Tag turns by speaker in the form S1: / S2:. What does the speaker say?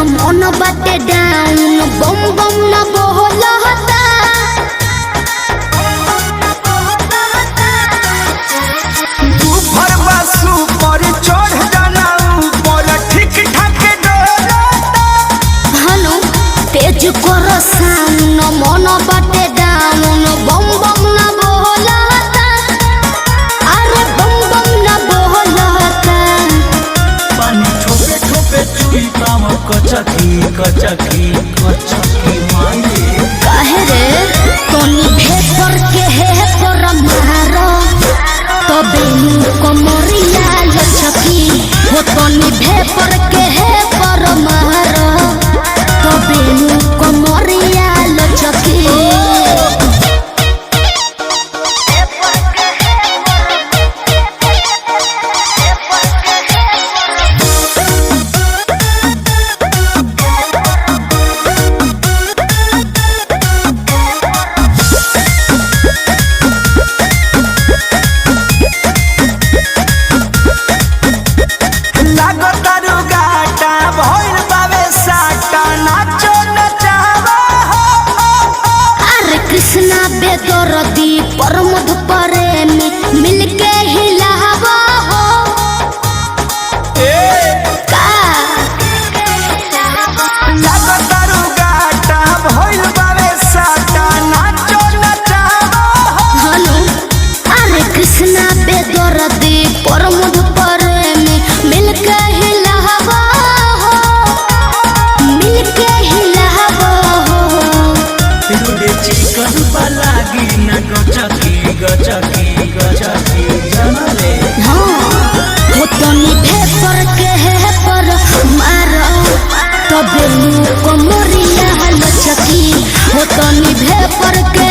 S1: मन बाटे डाउन बम बम न बोलता
S2: तू भरवा सुपर चढ़ जाना ऊपर ठीक ठाक डोलता
S1: हनु तेज कर साउन मन बाटे डाउन बम बम न बोलता अरे बम बम न बोलता
S2: पानी ठोपे ठोपे चुई पाम कचकी कचकी कचकी माये
S1: काहे रे तोनी भेपर के है पर मारो तबे कमरिया लचकी हो तोनी भेपर के है पर मारो तबे कमरिया लचकी
S2: लागतारू गाटा भइल बावे साटा नाचो नचावा
S1: अरे कृष्णा बेदरदी परमध प्रेमी मिलके हिलावा हो का
S2: लागतारू गाटा भइल बावे साटा नाचो नचावा
S1: हनु अरे कृष्णा बेदरदी परमध प्रेमी मिलके हिलावा हो मिलके हिलावा हो
S2: रोडे चिकन लागी न गचकी गचकी गचकी जनले
S1: हाँ हो तनी भेपर के है पर मारो तबे कमरिया लचकी हो तनी भेपर के